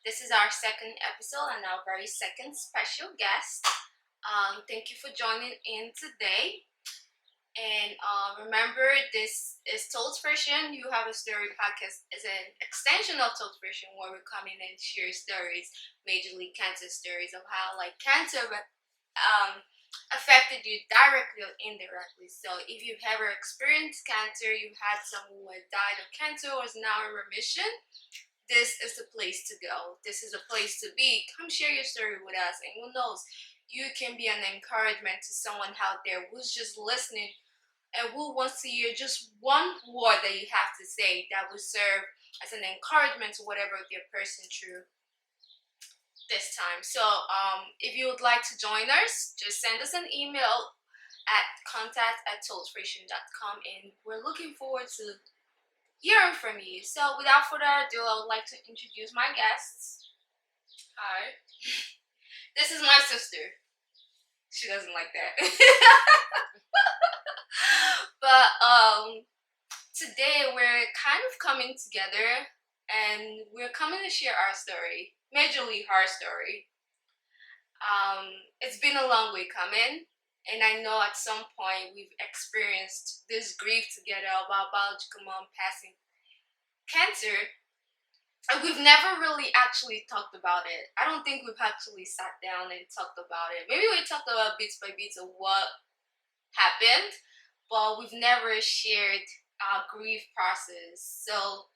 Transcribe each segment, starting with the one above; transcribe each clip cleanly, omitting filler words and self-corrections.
This is our second episode and our very second special guest. Thank you for joining in today. And remember, this is ToTsFrishion. You Have a Story podcast is an extension of ToTsFrishion where we come in and share stories, majorly cancer stories of how cancer affected you directly or indirectly. So if you've ever experienced cancer, you've had someone who had died of cancer or is now in remission, this is the place to go. This is the place to be. Come share your story with us, and who knows, you can be an encouragement to someone out there who's just listening and who wants to hear just one word that you have to say that will serve as an encouragement to whatever they're passing through this time. So, if you would like to join us, just send us an email at contact@ToTsFrishion.com, and we're looking forward to hearing from you. So, without further ado, I would like to introduce my guests. Hi. This is my sister. She doesn't like that. But today we're kind of coming together and we're coming to share our story, majorly her story. It's been a long way coming, and I know at some point we've experienced this grief together of our biological mom passing cancer, and we've never really actually talked about it. I don't think we've actually sat down and talked about it. Maybe we talked about bits by bits of what happened, but we've never shared our grief process. So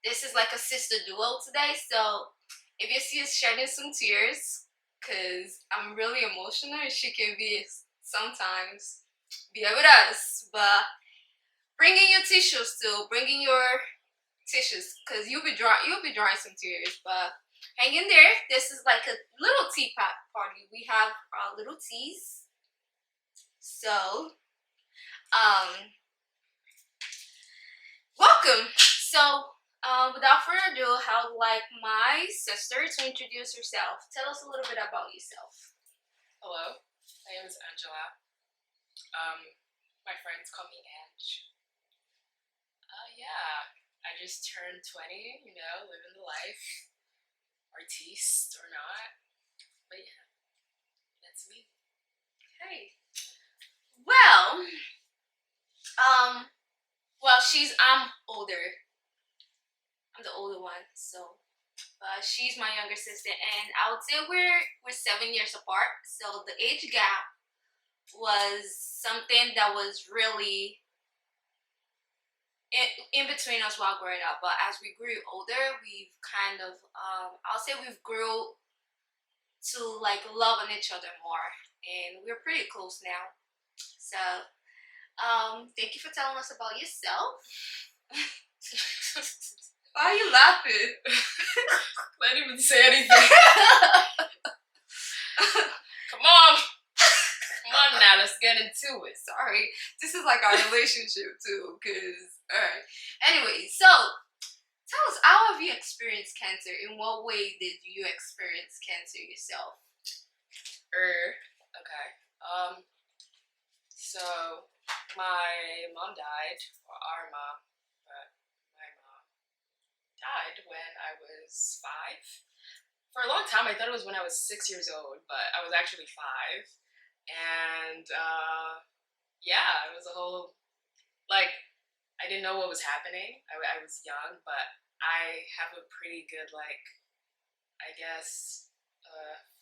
this is like a sister duo today. So if you see us shedding some tears, because I'm really emotional and she can be sometimes, bear with us. But bringing your tissues too, bringing your tissues, because you'll be drawing some tears. But hang in there. This is like a little teapot party. We have our little teas. So welcome. So, without further ado, I would like my sister to introduce herself. Tell us a little bit about yourself. Hello, my name is Anjola. My friends call me Ange. Yeah, I just turned 20, living the life, artiste or not. But yeah, that's me. Okay. Well, I'm older. I'm the older one, so she's my younger sister, and I would say we're 7 years apart. So the age gap was something that was really in between us while growing up. But as we grew older, we've kind of I'll say we've grew to like loving each other more, and we're pretty close now. So thank you for telling us about yourself. Why are you laughing? I didn't even say anything. Come on now, let's get into it. Sorry, this is like our relationship too, cause alright. Anyway, so tell us, how have you experienced cancer? In what way did you experience cancer yourself? Okay. So my mom died, or our mom, but my mom died when I was 5. For a long time, I thought it was when I was 6 years old, but I was actually 5. And yeah, it was a whole, I didn't know what was happening. I was young, but I have a pretty good, I guess,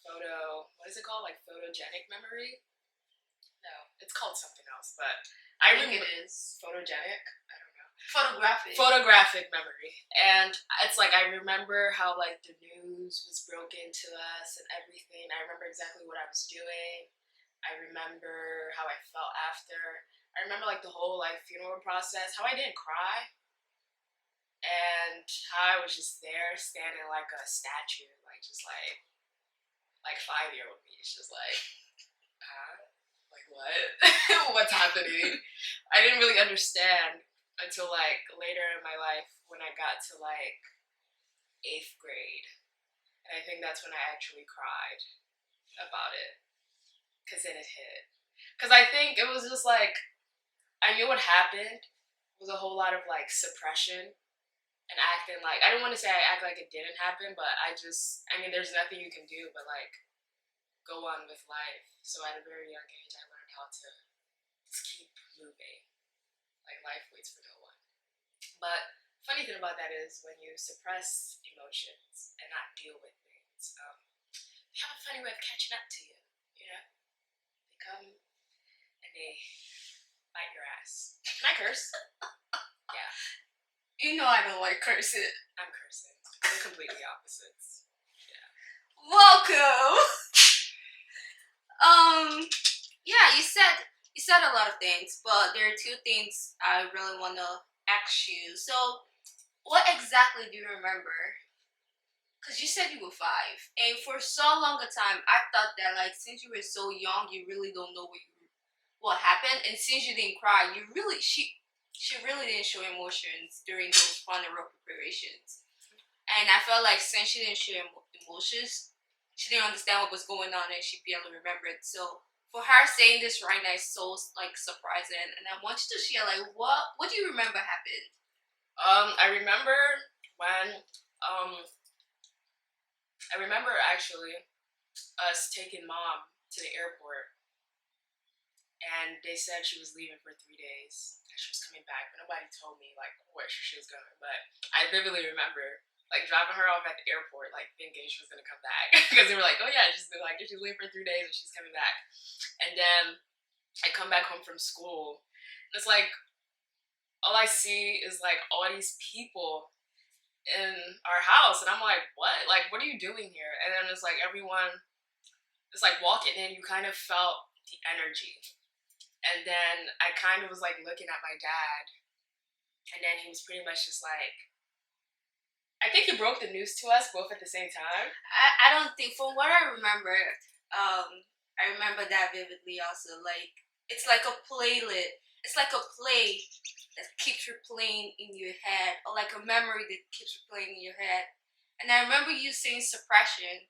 what is it called? Photogenic memory? No, it's called something else, but I think it is photogenic. I don't know. Photographic memory. And it's I remember how the news was broken to us and everything. I remember exactly what I was doing. I remember how I felt after. I remember the whole funeral process, how I didn't cry, and how I was just there standing like a statue, just 5-year-old me. It's just huh? What? What's happening? I didn't really understand until later in my life when I got to 8th grade. And I think that's when I actually cried about it. Because then it hit. Because I think it was just I knew what happened was a whole lot of suppression and acting like, I don't want to say I act like it didn't happen, but I mean, there's nothing you can do but like go on with life. So at a very young age, I learned how to just keep moving. Like life waits for no one. But funny thing about that is when you suppress emotions and not deal with things, they have a funny way of catching up to you. You know, they come and they bite your ass. Can I curse? Yeah. You know I don't like cursing. I'm cursing. We're completely opposites. Yeah. Welcome. Yeah, you said a lot of things, but there are two things I really want to ask you. So, what exactly do you remember? Because you said you were 5, and for so long a time, I thought that like since you were so young, you really don't know what happened, and since you didn't cry, she really didn't show emotions during those funeral preparations. And I felt like since she didn't show emotions, she didn't understand what was going on, and she barely remembered. So for her saying this right now is so like surprising, and I want you to share like what do you remember happened? I remember when I remember actually us taking mom to the airport, and they said she was leaving for 3 days. And she was coming back, but nobody told me like where she was going. But I vividly remember like dropping her off at the airport, like thinking she was gonna come back because they were like, "Oh yeah, she's like she's leaving for 3 days and she's coming back." And then I come back home from school, and it's like all I see is like all these people in our house, and I'm like, "What? Like, what are you doing here?" And then it's like everyone is like walking in. You kind of felt the energy, and then I kind of was like looking at my dad, and then he was pretty much just like, I think he broke the news to us both at the same time. I don't think from what I remember, I remember that vividly also. Like it's like a playlet. It's like a play that keeps replaying in your head, or like a memory that keeps replaying in your head. And I remember you saying suppression,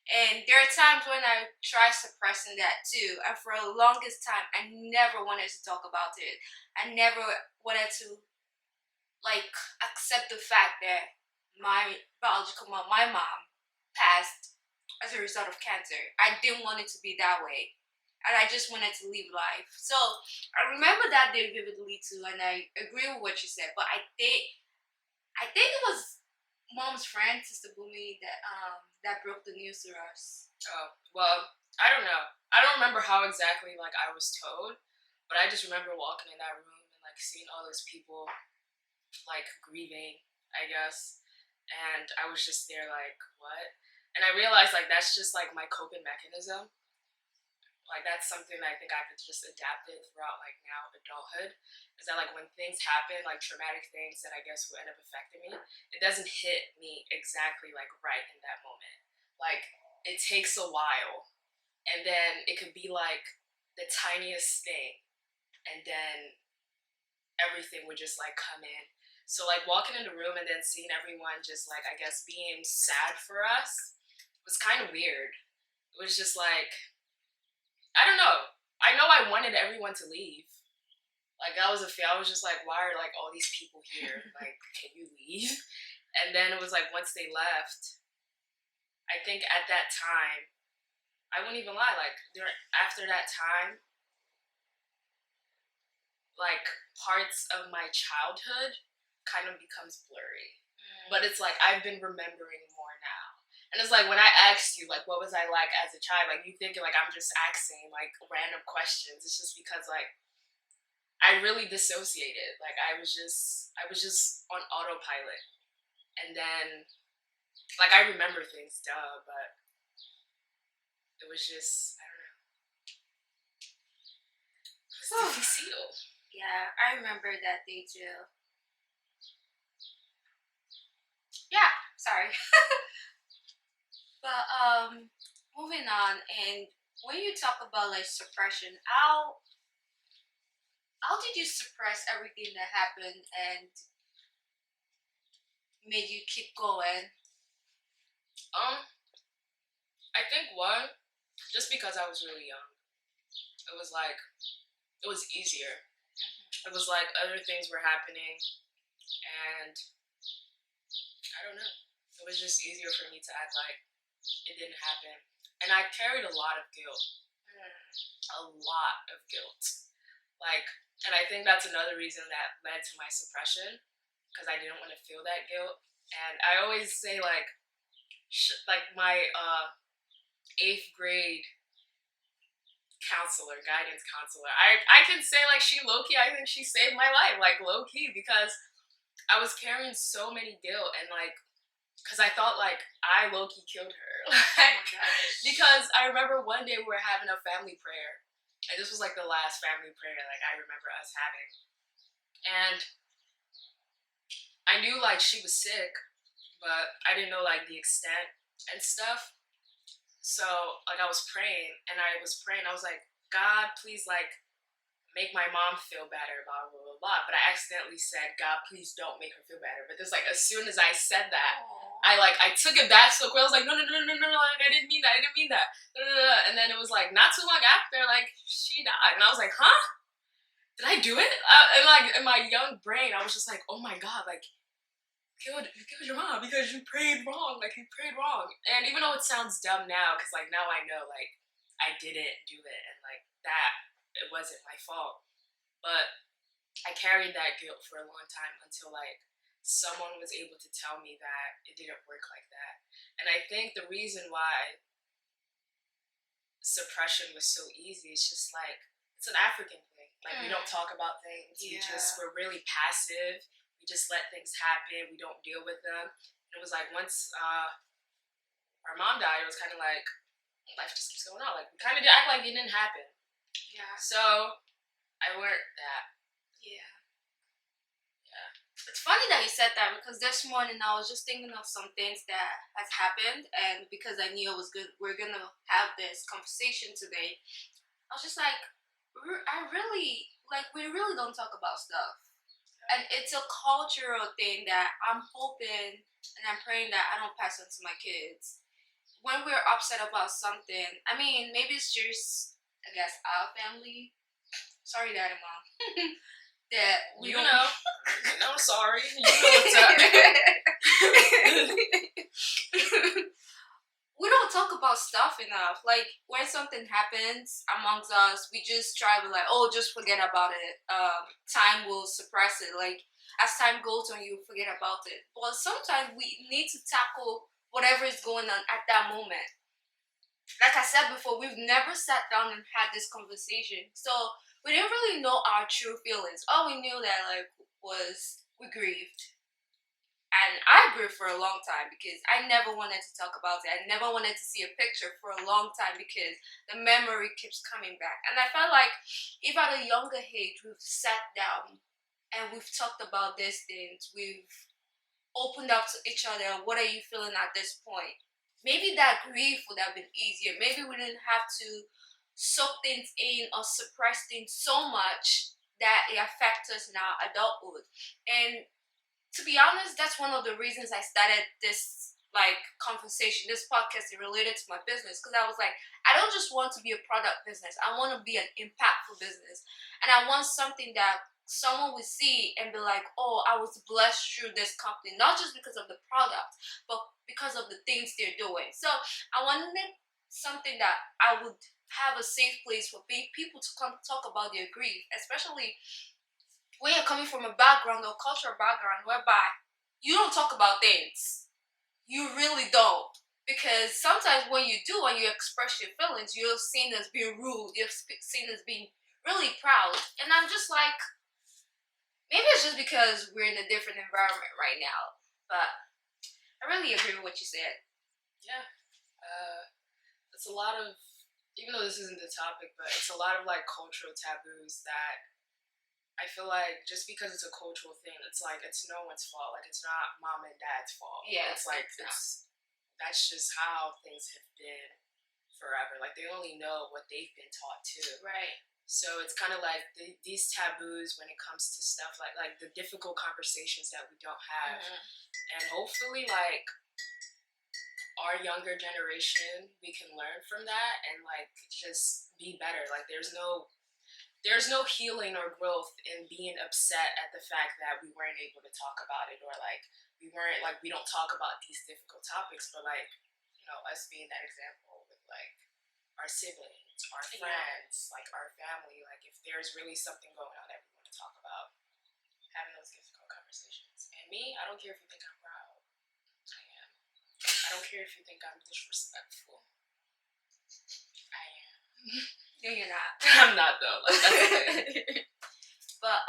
and there are times when I try suppressing that too. And for the longest time, I never wanted to talk about it. I never wanted to like accept the fact that my biological mom, my mom, passed as a result of cancer. I didn't want it to be that way. And I just wanted to live life. So I remember that day vividly too, and I agree with what you said. But I think it was mom's friend, Sister Bumi, that broke the news to us. Oh well, I don't know. I don't remember how exactly like I was told, but I just remember walking in that room and like seeing all those people like grieving, I guess. And I was just there like, what? And I realized like that's just like my coping mechanism. Like that's something that I think I've just adapted throughout like now adulthood. Is that like when things happen, like traumatic things that I guess will end up affecting me, it doesn't hit me exactly like right in that moment. Like it takes a while, and then it could be like the tiniest thing, and then everything would just like come in. So like walking in the room and then seeing everyone just like I guess being sad for us was kind of weird. It was just like I don't know. I know I wanted everyone to leave. Like that was a feel. I was just like, why are like all these people here? Like, can you leave? And then it was like once they left, I think at that time, I wouldn't even lie. Like after that time, like parts of my childhood kind of becomes blurry. But it's like I've been remembering more now. And it's like when I asked you, like, what was I like as a child? Like, you thinking, like, I'm just asking, like, random questions. It's just because, like, I really dissociated. Like, I was just on autopilot. And then, like, I remember things, duh, but it was just, I don't know. It was difficile. Yeah, I remember that day too. Yeah, sorry. But moving on, and when you talk about like suppression, how did you suppress everything that happened and made you keep going? Um, I think one, just because I was really young, it was like, it was easier. It was like other things were happening, and I don't know. It was just easier for me to act like it didn't happen. And I carried a lot of guilt. A lot of guilt. Like, and I think that's another reason that led to my suppression, because I didn't want to feel that guilt. And I always say, like, like my 8th grade counselor, guidance counselor, I can say, like, she low-key, I think she saved my life, like, low-key, because I was carrying so many guilt, and, like, because I thought, like, I low-key killed her. Like, because I remember one day we were having a family prayer, and this was, like, the last family prayer, like, I remember us having. And I knew, like, she was sick, but I didn't know, like, the extent and stuff. So, like, I was praying, I was like, God, please, like, make my mom feel better, blah, blah, blah, blah. But I accidentally said, God, please don't make her feel better. But just, like, as soon as I said that, I took it back so quick. I was like, no, like, I didn't mean that. And then it was, like, not too long after, like, she died. And I was like, huh? Did I do it? And, like, in my young brain, I was just like, oh my God, like, you killed your mom because you prayed wrong. Like, you prayed wrong. And even though it sounds dumb now, because, like, now I know, like, I didn't do it. And, like, that, it wasn't my fault. But I carried that guilt for a long time until, like, someone was able to tell me that it didn't work like that. And I think the reason why suppression was so easy is just, like, it's an African thing. Like, we don't talk about things. Yeah. We're really passive. We just let things happen. We don't deal with them. And it was like once our mom died, it was kind of like life just keeps going on. Like, we kind of act like it didn't happen. Yeah. So I learned that. Yeah. It's funny that you said that, because this morning I was just thinking of some things that has happened, and because I knew it was good, we're gonna have this conversation today. I was just like, I really like, we really don't talk about stuff, and it's a cultural thing that I'm hoping and I'm praying that I don't pass on to my kids. When we're upset about something, I mean, maybe it's just, I guess, our family. Sorry, Daddy, Mom. That we don't know. No, sorry. You know what's up. We don't talk about stuff enough. Like, when something happens amongst us, we just try to, like, oh, just forget about it. Time will suppress it. Like, as time goes on, you forget about it. But sometimes we need to tackle whatever is going on at that moment. Like I said before, we've never sat down and had this conversation. So we didn't really know our true feelings. All we knew that, like, was we grieved. And I grieved for a long time because I never wanted to talk about it. I never wanted to see a picture for a long time because the memory keeps coming back. And I felt like if at a younger age we've sat down and we've talked about these things, we've opened up to each other. What are you feeling at this point? Maybe that grief would have been easier. Maybe we didn't have to soak things in or suppress things so much that it affects us in our adulthood. And to be honest, that's one of the reasons I started this, like, conversation, this podcast related to my business, because I was like, I don't just want to be a product business. I want to be an impactful business, and I want something that someone will see and be like, oh, I was blessed through this company, not just because of the product, but because of the things they're doing. So I wanted something that I would have a safe place for people to come talk about their grief, especially when you're coming from a background or cultural background whereby you don't talk about things. You really don't. Because sometimes when you do, when you express your feelings, you're seen as being rude, you're seen as being really proud. And I'm just like, maybe it's just because we're in a different environment right now. But I really agree with what you said. Yeah. It's a lot of, even though this isn't the topic, but it's a lot of, like, cultural taboos that I feel like just because it's a cultural thing, it's like it's no one's fault. Like, it's not mom and dad's fault. Yeah, it's like that's just how things have been forever. Like, they only know what they've been taught too. Right. So it's kind of like these taboos when it comes to stuff like the difficult conversations that we don't have, and hopefully, like, our younger generation, we can learn from that and, like, just be better. Like, there's no there's no healing or growth in being upset at the fact that we weren't able to talk about it, or like we don't talk about these difficult topics. But like, us being that example with like our siblings, our friends, like our family, like if there's really something going on that we want to talk about, having those difficult conversations. And me, I don't care if you think I'm proud. I am. I don't care if you think I'm disrespectful. I am. No, you're not. I'm not though. Like, that's the thing. But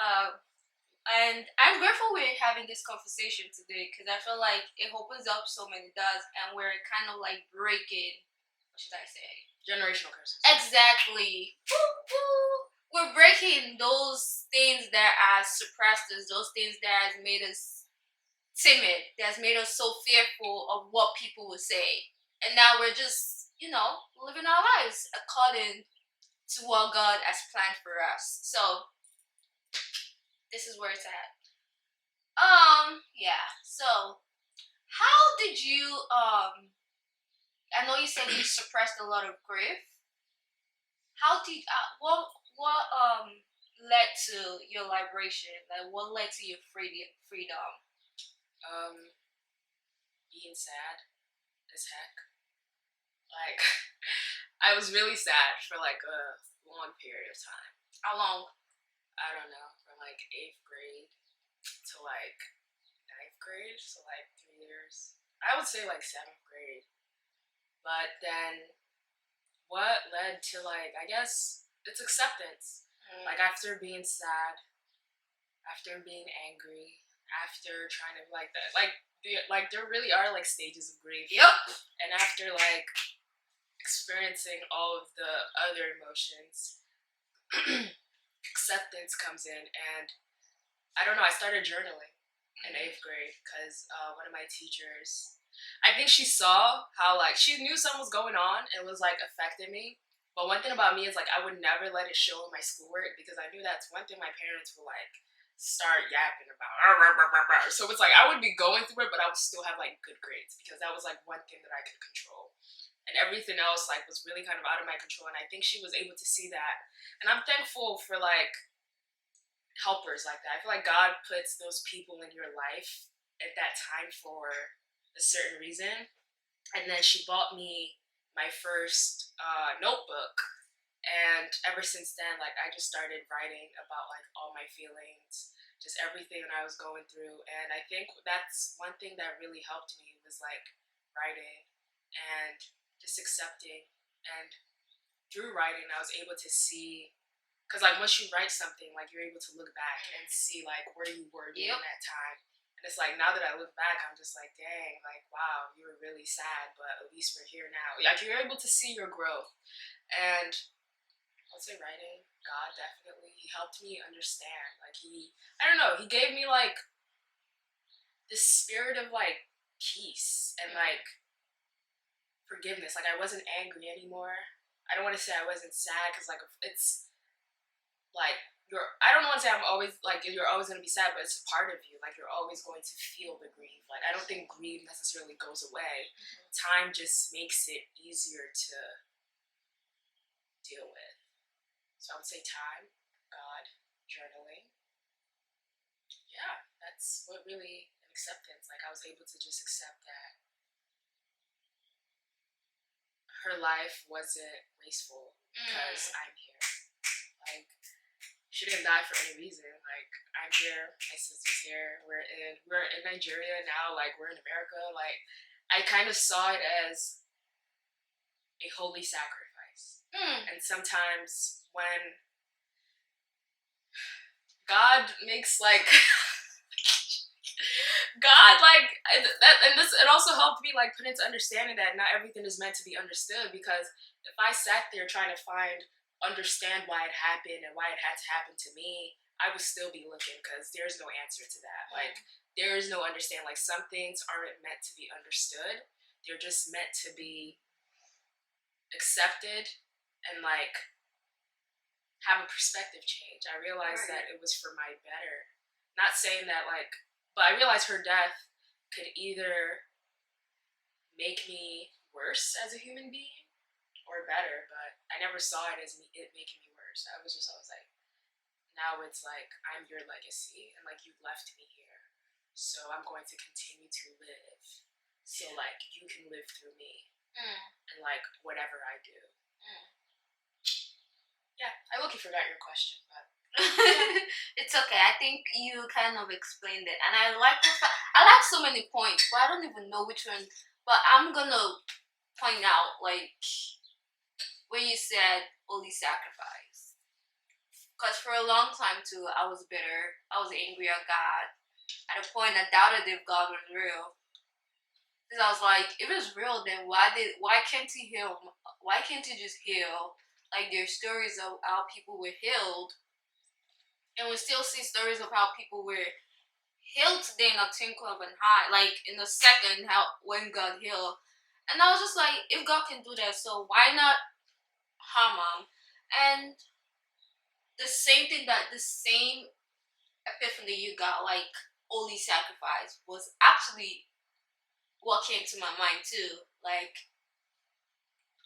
and I'm grateful we're having this conversation today, because I feel like it opens up so many doors, and we're kind of like breaking, what should I say? Generational curses. Exactly. We're breaking those things that are suppressed us, those things that has made us timid, that's made us so fearful of what people will say. And now we're just, living our lives according to what God has planned for us. So this is where it's at. Yeah. So how did you I know you said you suppressed a lot of grief. How did what led to your liberation? Like what led to your freedom? Being sad as heck. Like, I was really sad for like a long period of time. How long? I don't know, from like 8th grade to like 9th grade, so like 3 years. I would say like 7th grade. But then what led to like, I guess it's acceptance. Like after being sad, after being angry, after trying to like that, like there really are like stages of grief. Yep. And after like experiencing all of the other emotions, acceptance comes in. And I don't know, I started journaling in 8th grade because one of my teachers, I think she saw how like she knew something was going on and was like affecting me. But one thing about me is like I would never let it show in my schoolwork, because I knew that's one thing my parents will like start yapping about. So it's like I would be going through it, but I would still have like good grades, because that was like one thing that I could control. And everything else like was really kind of out of my control. And I think she was able to see that. And I'm thankful for like helpers like that. I feel like God puts those people in your life at that time for a certain reason. And then she bought me my first notebook, and ever since then, like I just started writing about like all my feelings, just everything that I was going through. And I think that's one thing that really helped me, was like writing and just accepting. And through writing, I was able to see, because like once you write something, like you're able to look back and see like where you were during that time. And it's like now that I look back, I'm just like, dang, like wow, you were really sad, but at least we're here now. Like you're able to see your growth. And I would say writing, God definitely, he helped me understand. Like I don't know, he gave me like this spirit of like peace and like forgiveness. Like I wasn't angry anymore. I don't want to say I wasn't sad, because like it's like I don't want to say I'm always like you're always gonna be sad, but it's a part of you. Like you're always going to feel the grief. Like I don't think grief necessarily goes away. Time just makes it easier to deal with. So I would say time, God, journaling. Yeah, that's what really an acceptance. Like I was able to just accept that her life wasn't wasteful because I'm here. Like she didn't die for any reason. Like I'm here, my sister's here. We're in Nigeria now. Like we're in America. Like I kind of saw it as a holy sacrifice. And sometimes when God makes like God like that, and this it also helped me like put into understanding that not everything is meant to be understood. Because if I sat there trying to understand why it happened and why it had to happen to me, I would still be looking, because there's no answer to that. Like there is no understanding. Like some things aren't meant to be understood. They're just meant to be accepted and like have a perspective change. I realized that it was for my better. Not saying that like, but I realized her death could either make me worse as a human being or better, but I never saw it as it making me worse. I was like, Now it's like, I'm your legacy, and like, you left me here, so I'm going to continue to live, so like, you can live through me, and like, whatever I do. Yeah, I look, you forgot your question, but it's okay. I think you kind of explained it, and I like I like so many points, but I don't even know which one. But I'm gonna point out, like, when you said only sacrifice, because for a long time too, I was bitter. I was angry at God. At a point, I doubted if God was real. Because I was like, if it's real, then why can't He heal? Why can't He just heal? Like, there's stories of how people were healed, and we still see stories of how people were healed today in a twinkle of an eye, like in a second, how when God healed. And I was just like, if God can do that, so why not harm him? And the same epiphany you got, like holy sacrifice, was actually what came to my mind too. Like,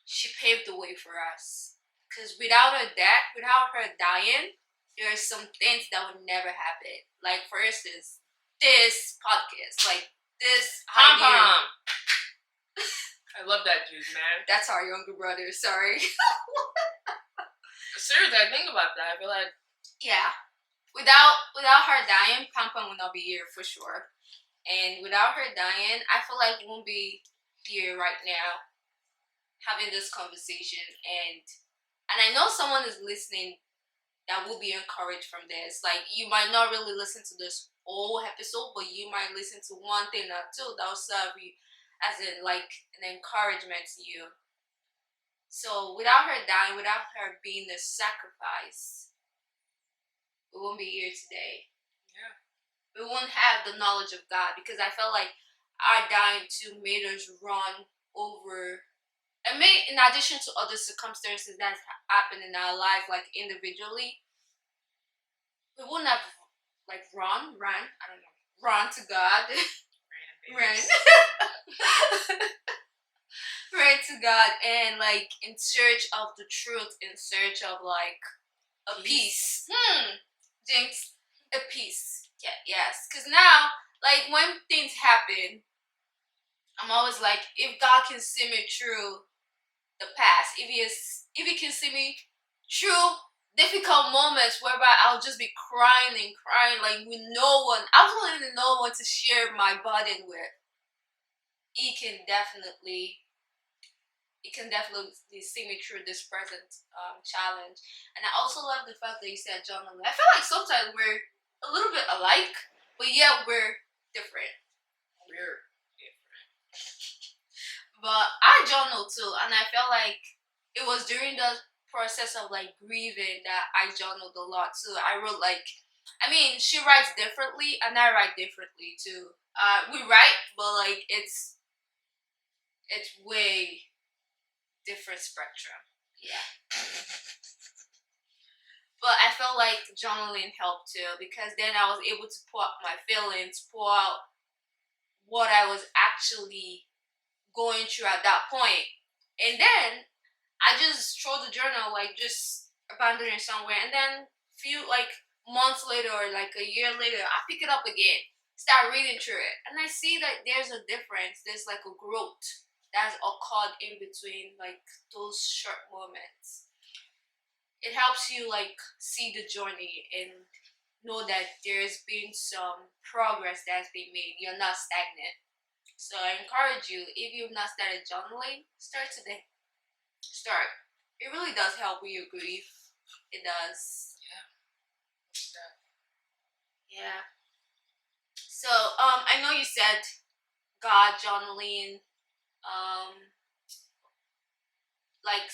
she paved the way for us. Because without her death, without her dying, there are some things that would never happen. Like, for instance, this podcast, like this Pom idea. Pom. I love that juice, man. That's our younger brother. Sorry. Seriously, I think about that. I feel like, Yeah. Without her dying, Pam Pam would not be here for sure. And without her dying, I feel like we won't be here right now having this conversation. And I know someone is listening that will be encouraged from this. Like, you might not really listen to this whole episode, but you might listen to one thing or two that will serve you as in like an encouragement to you. So without her dying, without her being the sacrifice, we won't be here today. yeah, We won't have the knowledge of God, because I felt like our dying too made us run over, and in addition to other circumstances that happen in our life, like individually, we wouldn't have like run to God, ran, ran to God, and like in search of the truth, in search of like a peace. Jinx, a peace. Yeah, yes. Because now, like, when things happen, I'm always like, if God can see me through the past, if he can see me through difficult moments whereby I'll just be crying and crying, like, with no one, absolutely no one to share my burden with, he can definitely see me through this present challenge. And I also love the fact that you said journaling. I feel like sometimes we're a little bit alike, but yeah, we're different. But I journal too, and I felt like it was during the process of like grieving that I journaled a lot too. I wrote like, I mean, she writes differently, and I write differently too. We write, but like it's way different spectrum. Yeah. But I felt like journaling helped too, because then I was able to pour out my feelings, pour out what I was actually going through at that point. And then I just throw the journal, like just abandon it somewhere, and then few like months later or like a year later, I pick it up again, start reading through it, and I see that there's a difference. There's like a growth that's occurred in between like those short moments. It helps you like see the journey and know that there's been some progress that's been made. You're not stagnant. So I encourage you, if you've not started journaling, start today. Start. It really does help with your grief. It does. Yeah. So I know you said God journaling, like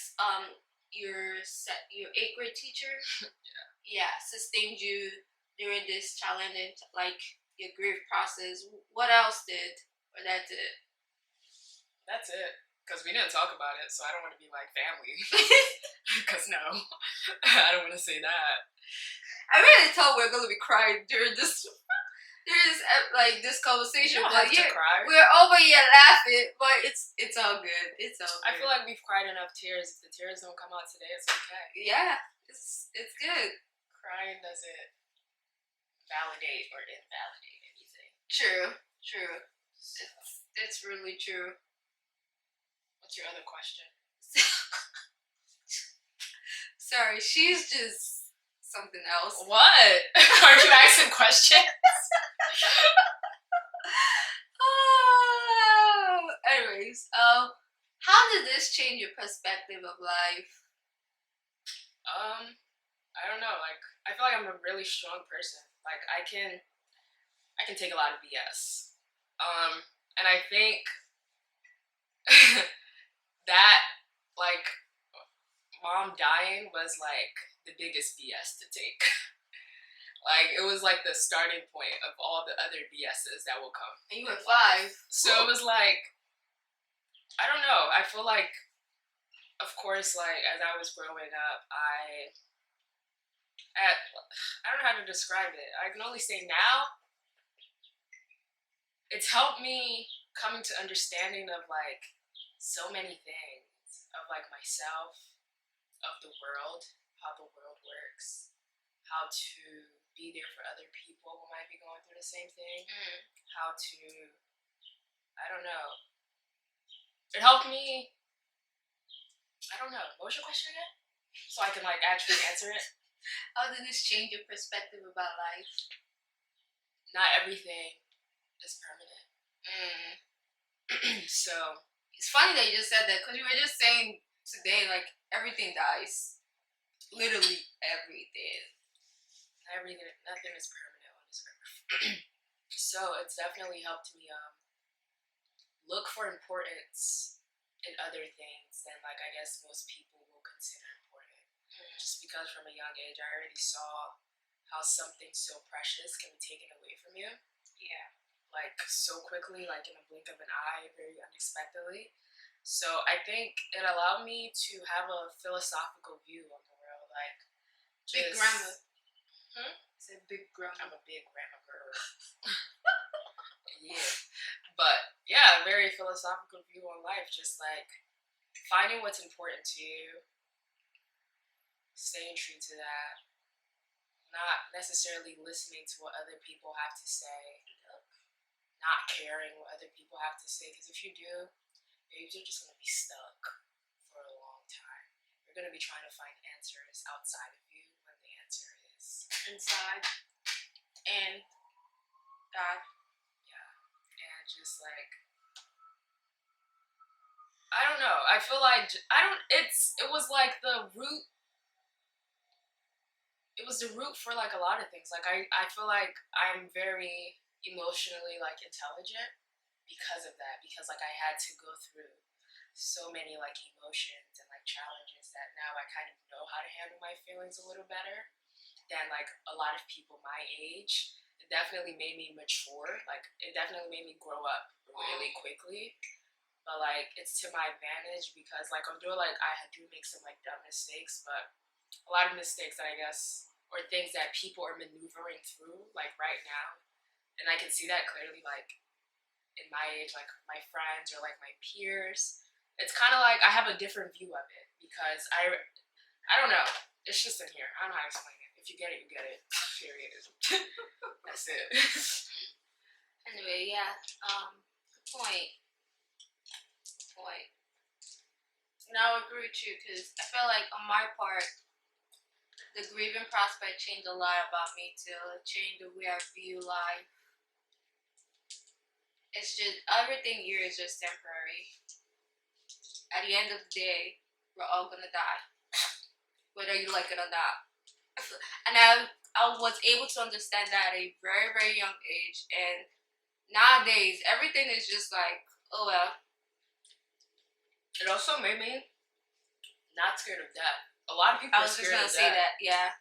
your 8th grade teacher, yeah, sustained you during this challenge and like your grief process. What else did, or that did? That's it. Because we didn't talk about it, so I don't want to be like family. Because no, I don't want to say that. I really thought we were going to be crying during this like this conversation. You don't But have to cry. we're over here laughing, but it's all good. It's all good. I feel like we've cried enough tears. If the tears don't come out today, it's okay. Yeah, it's good. crying doesn't validate or invalidate anything. True. So, It's really true. what's your other question? Sorry, she's just something else. What? Aren't you asking questions? Anyways, how did this change your perspective of life? I don't know. Like, I feel like I'm a really strong person. Like, I can take a lot of BS. And I think that, like, mom dying was like the biggest BS to take. Like, it was like the starting point of all the other BS's that will come. And you were 5. So it was like, I don't know. I feel like, of course, like, as I was growing up, I don't know how to describe it. I can only say now, it's helped me coming to understanding of, like, so many things. Of, like, myself, of the world, how the world works, how to be there for other people who might be going through the same thing, how to, I don't know. It helped me, I don't know. What was your question again? So I can, like, actually answer it. How did this change your perspective about life? Not everything is permanent. So It's funny that you just said that, because you were just saying today, like, everything dies. Literally everything. Nothing is permanent on this earth. So it's definitely helped me look for importance in other things than, like, I guess most people will consider important. Just because from a young age I already saw how something so precious can be taken away from you. Yeah. Like, so quickly, like in a blink of an eye, very unexpectedly. So I think it allowed me to have a philosophical view on the world. Like, Big grammar. It's a big grammar. I'm a big grammar girl. Yeah. But yeah, a very philosophical view on life. Just like finding what's important to you, staying true to that, not necessarily listening to what other people have to say, not caring what other people have to say. Because if you do, you're just going to be stuck for a long time. You're going to be trying to find answers outside of you when the answer is inside. And God. Yeah. And just like, I don't know. I feel like it was like the root. It was the root for like a lot of things. Like I feel like I'm very emotionally like intelligent because of that. Because like I had to go through so many like emotions and like challenges that now I kind of know how to handle my feelings a little better than like a lot of people my age. It definitely made me mature. Like it definitely made me grow up really quickly. But like it's to my advantage because like although like I do make some like dumb mistakes, but a lot of mistakes that I guess or things that people are maneuvering through like right now, and I can see that clearly like in my age, like my friends or like my peers. It's kind of like I have a different view of it because I don't know. It's just in here. I don't know how to explain it. If you get it, you get it. Period. That's it. Anyway, yeah. Good point. Now I agree with you because I feel like on my part, the grieving prospect changed a lot about me too. It changed the way I view life. It's just everything here is just temporary. At the end of the day, we're all gonna die, whether you like it or not. And I was able to understand that at a very, very young age. And nowadays, everything is just like, oh well. It also made me not scared of death. A lot of people are scared of death. I was just gonna say that, yeah.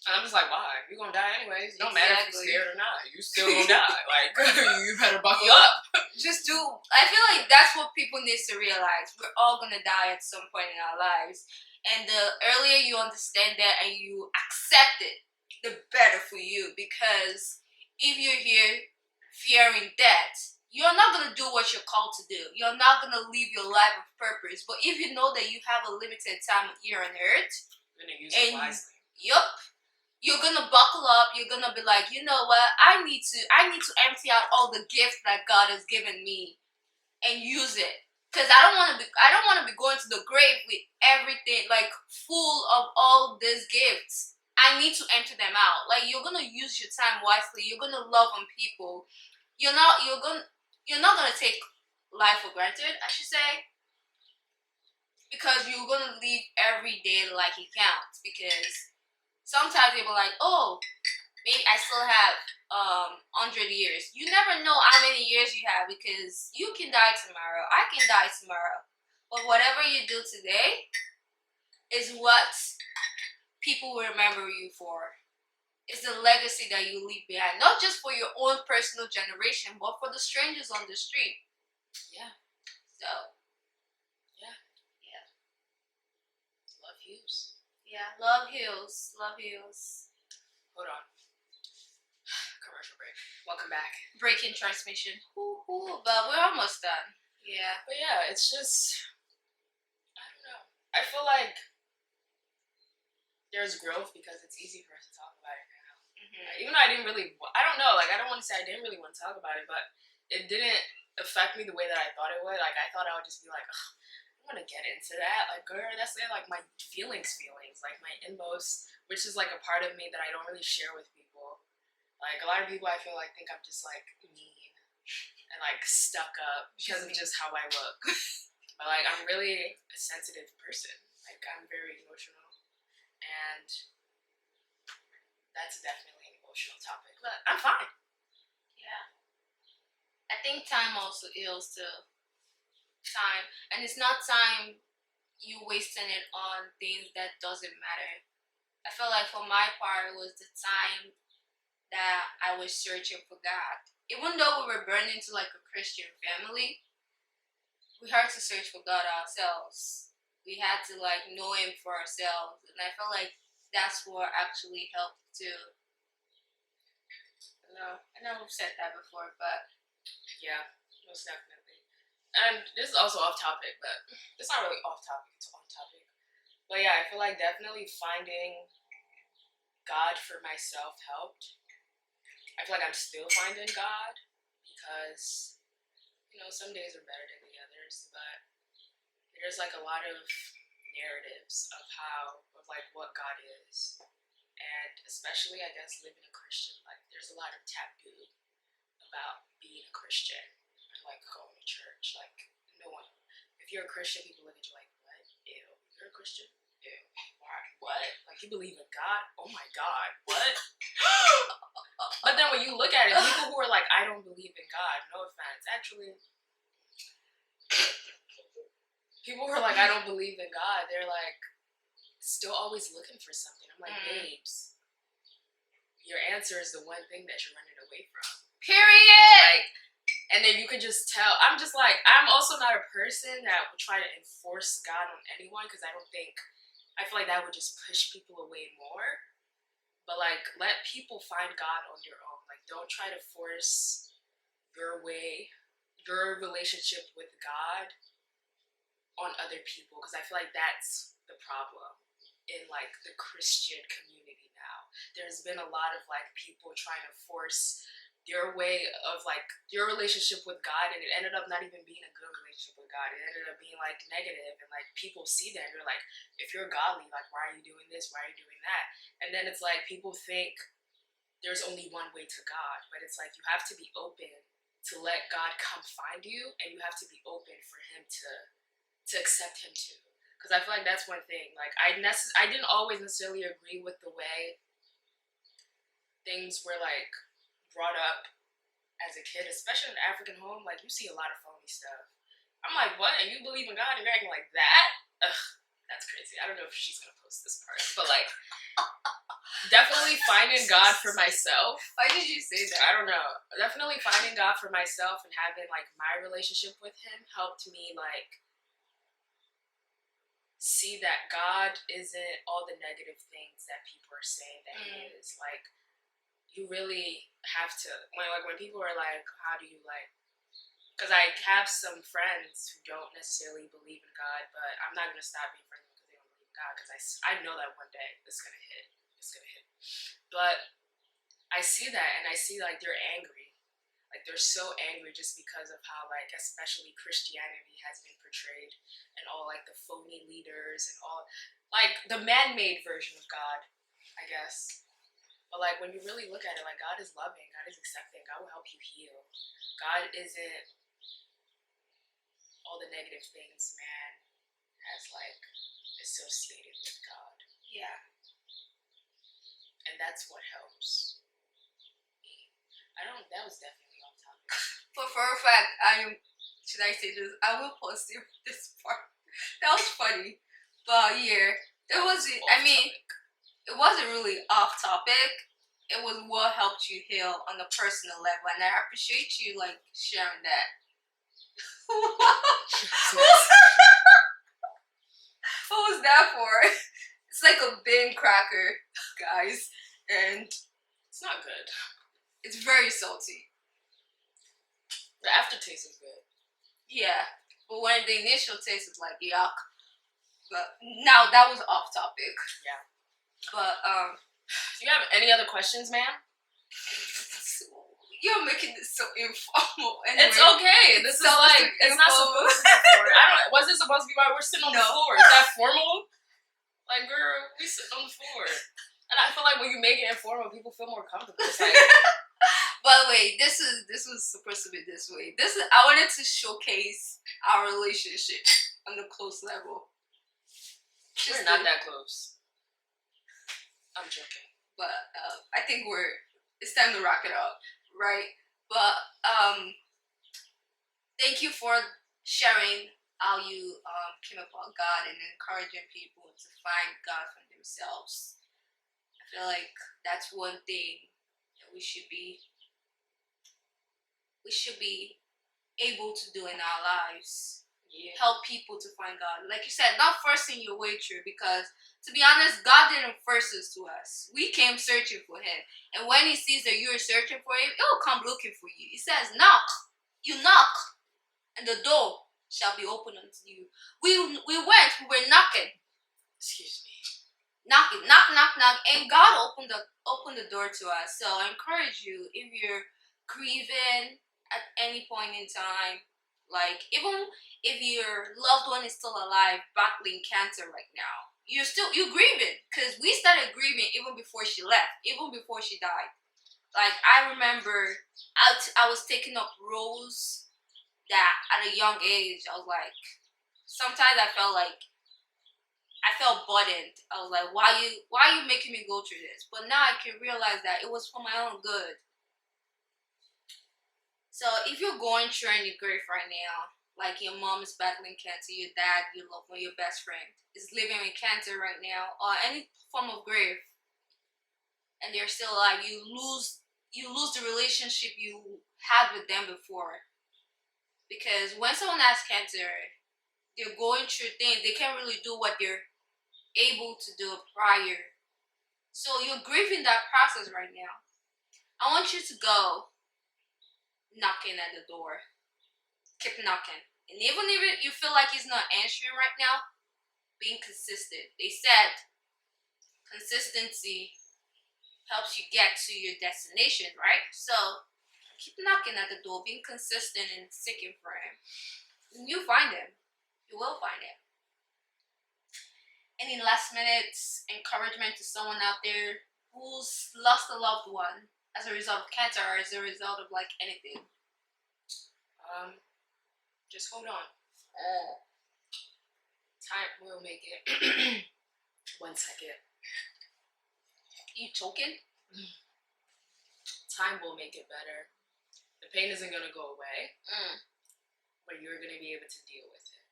And I'm just like, why? You're gonna die anyways. No matter if you're scared or not. You still gonna die. Like, you better buckle up. Just do. I feel like that's what people need to realize. We're all gonna die at some point in our lives. And the earlier you understand that and you accept it, the better for you. Because if you're here fearing death, you're not going to do what you're called to do. You're not going to live your life of purpose. But if you know that you have a limited time here on earth, you're going to use it wisely. Yup. you're gonna buckle up. You're gonna be like, you know what? I need to empty out all the gifts that God has given me and use it. Cause I don't want to be going to the grave with everything like full of all these gifts. I need to empty them out. Like you're gonna use your time wisely. You're gonna love on people. You're not gonna take life for granted. I should say, because you're gonna live every day like it counts. Because sometimes people are like, oh, maybe I still have 100 years. You never know how many years you have because you can die tomorrow. I can die tomorrow. But whatever you do today is what people will remember you for. It's the legacy that you leave behind, not just for your own personal generation, but for the strangers on the street. Yeah. So. Yeah. Yeah. Love heals. Yeah. Love heals. Love heals. Hold on. Commercial break. Welcome back. Breaking transmission. Ooh, but we're almost done. Yeah. But yeah, it's just, I don't know. I feel like there's growth because it's easy for us to talk about it now. Mm-hmm. Even though I didn't really, I don't know, like I don't want to say I didn't really want to talk about it, but it didn't affect me the way that I thought it would. Like I thought I would just be like, ugh, I want to get into that. Like, girl, that's like my feelings, like my inmost, which is like a part of me that I don't really share with people. Like a lot of people, I feel like think I'm just like mean and like stuck up because of just how I look. But like I'm really a sensitive person. Like I'm very emotional, and that's definitely an emotional topic. But I'm fine. Yeah. I think time also heals too. Time, and it's not time you wasting it on things that doesn't matter. I feel like for my part, it was the time that I was searching for God. Even though we were born into like a Christian family, we had to search for God ourselves. We had to like know Him for ourselves, and I feel like that's what actually helped too. I know we've said that before, but yeah, most definitely. And this is also off topic, but it's not really off topic. It's on topic. But yeah, I feel like definitely finding God for myself helped. I feel like I'm still finding God because, you know, some days are better than the others, but there's like a lot of narratives of like what God is. And especially, I guess, living a Christian, like there's a lot of taboo about being a Christian and like going to church. Like no one, if you're a Christian, people look at you like, what? Ew, you're a Christian? Ew, why? What? Like you believe in God? Oh my God, what? But then when you look at it, people who are like, I don't believe in God, no offense, actually, people who are like, I don't believe in God, they're like still always looking for something. I'm like, babes, your answer is the one thing that you're running away from. Period. Like, and then you can just tell. I'm just like, I'm also not a person that would try to enforce God on anyone because I feel like that would just push people away more. But like, let people find God on their own. Like, don't try to force your relationship with God on other people because I feel like that's the problem in like the Christian community now. There's been a lot of like people trying to force your way of like your relationship with God, and it ended up not even being a good relationship with God. It ended up being like negative, and like people see that and you're like, if you're godly, like why are you doing this? Why are you doing that? And then it's like people think there's only one way to God, but it's like you have to be open to let God come find you, and you have to be open for Him to accept Him too. Because I feel like that's one thing. Like I didn't always necessarily agree with the way things were like brought up as a kid, especially in an African home. Like you see a lot of phony stuff. I'm like, what? And you believe in God and you're acting like that? Ugh, that's crazy. I don't know if she's gonna post this part, but like, definitely finding God for myself. Why did you say that? I don't know. Definitely finding God for myself and having like my relationship with Him helped me like see that God isn't all the negative things that people are saying that He is. Like, you really have to, when people are like, how do you like, because I have some friends who don't necessarily believe in God, but I'm not going to stop being friends because they don't believe in God, because I know that one day it's going to hit. it's gonna hit. But I see that, and I see like they're angry. Like they're so angry just because of how like especially Christianity has been portrayed, and all like the phony leaders and all like the man-made version of God, I guess. But like when you really look at it, like God is loving, God is accepting, God will help you heal. God isn't all the negative things man has like associated with God. Yeah. And that's what helps me. That was definitely off topic. But for a fact, should I say this? I will post this part. That was funny. But yeah, it wasn't, it wasn't really off topic. It was what helped you heal on a personal level. And I appreciate you like sharing that. What was that for? It's like a bean cracker, guys. And it's not good. It's very salty. The aftertaste is good. Yeah. But when the initial taste is like yuck. But now that was off topic. Yeah. But do you have any other questions, ma'am? You're making this so informal. Anyway, it's okay. This is like it's not supposed to be formal. Was it supposed to be why we're sitting on the floor? Is that formal? Like, girl, we sitting on the floor. And I feel like when you make it informal, people feel more comfortable. It's like, by the way, this was supposed to be this way. I wanted to showcase our relationship on the close level. We're not that close. I'm joking. But I think it's time to wrap it up, right? But thank you for sharing how you came upon God and encouraging people to find God for themselves. I feel like that's one thing that we should be able to do in our lives. Yeah. Help people to find God. Like you said, not forcing your way through, because to be honest, God didn't force us to us. We came searching for him. And when he sees that you're searching for him, he'll come looking for you. He says, knock. You knock, and the door shall be open unto you. We were knocking. Excuse me. Knocking, knock, knock, knock. And God opened the door to us. So I encourage you, if you're grieving at any point in time, like even if your loved one is still alive battling cancer right now, you're grieving, because we started grieving even before she left, even before she died. Like I remember I was taking up roles that at a young age I was like, sometimes I felt burdened. I was like, why are you making me go through this? But now I can realize that it was for my own good. So if you're going through any grief right now, like your mom is battling cancer, your dad, your loved one, your best friend is living with cancer right now, or any form of grief, and they're still alive, you lose the relationship you had with them before. Because when someone has cancer, they're going through things, they can't really do what they're able to do prior. So you're grieving that process right now. I want you to go knocking at the door. Keep knocking. And even if you feel like he's not answering right now, being consistent. They said consistency helps you get to your destination, right? So keep knocking at the door, being consistent and seeking for him. And you'll find him. You will find him. Any last minute encouragement to someone out there who's lost a loved one as a result of cancer or as a result of like anything? Just hold on. Time will make it. 1 second. You choking? Time will make it better. The pain isn't gonna go away, but you're gonna be able to deal with it.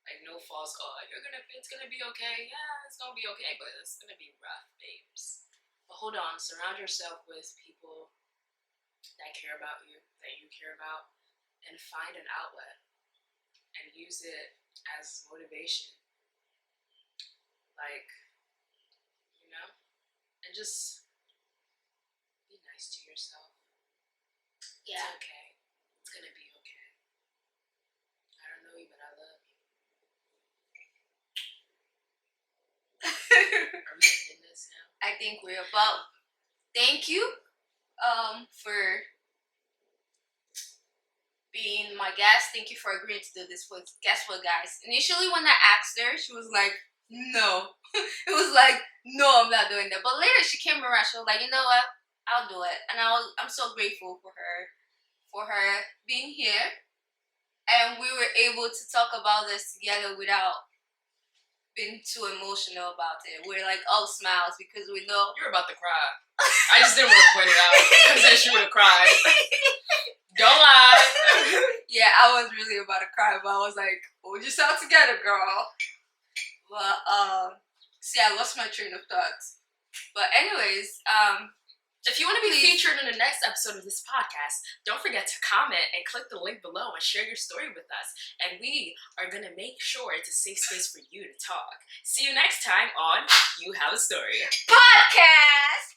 Like no false it's gonna be okay. Yeah, it's gonna be okay, but it's gonna be rough, babes. But hold on, surround yourself with people that care about you, that you care about, and find an outlet and use it as motivation. Like, and just be nice to yourself. Yeah. It's okay. It's gonna be okay. I don't know you, but I love you. Are we ending this now? I think we're about. Thank you for being my guest. Thank you for agreeing to do this. But guess what, guys? Initially, when I asked her, she was like, no. It was like, no, I'm not doing that. But later, she came around. She was like, you know what? I'll do it. And I'm so grateful for her being here. And we were able to talk about this together without being too emotional about it. We're like all smiles because we know. You were about to cry. I just didn't want to point it out because then she would have cried. Don't lie. Yeah, I was really about to cry, but I was like, hold yourself together, girl. But see, I lost my train of thought. But anyways, if you want to be featured in the next episode of this podcast, don't forget to comment and click the link below and share your story with us. And we are going to make sure it's a safe space for you to talk. See you next time on You Have a Story podcast.